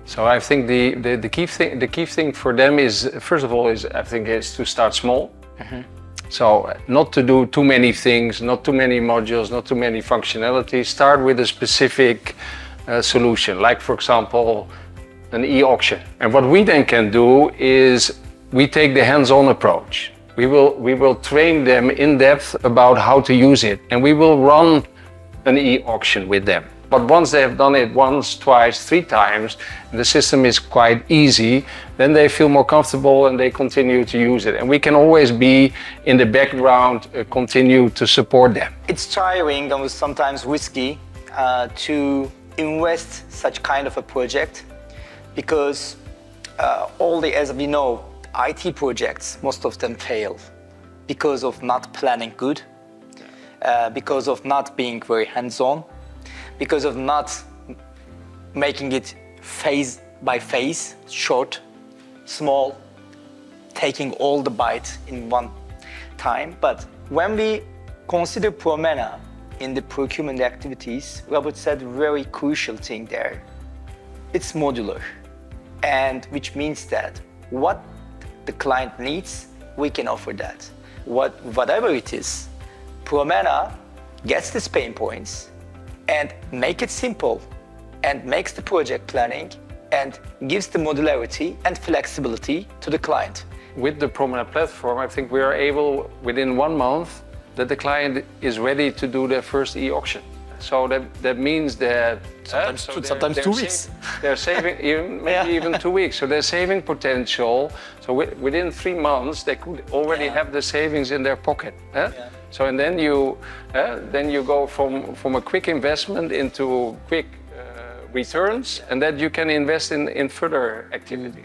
So I think the key thing for them is, first of all, is to start small. So not to do too many things, not too many modules, not too many functionalities. Start with a specific solution, like for example, an e-auction. And what we then can do is we take the hands-on approach. We will train them in depth about how to use it, and we will run an e-auction with them. But once they have done it once, twice, 3 times, the system is quite easy, then they feel more comfortable and they continue to use it. And we can always be in the background, continue to support them. It's tiring and sometimes risky to invest such kind of a project because as we know, IT projects, most of them fail because of not planning good, because of not being very hands-on, because of not making it phase by phase, short, small, taking all the bites in one time. But when we consider Promena in the procurement activities, Robert said a very crucial thing there. It's modular, and which means that what the client needs, we can offer that. Whatever it is, Promena gets these pain points and make it simple and makes the project planning and gives the modularity and flexibility to the client. With the Promena platform, I think we are able, within 1 month, that the client is ready to do their first e-auction. So that means that sometimes 2 weeks. They're saving even 2 weeks. So they're saving potential. So within 3 months, they could already have the savings in their pocket. So and then you go from a quick investment into quick returns, and that you can invest in further activity.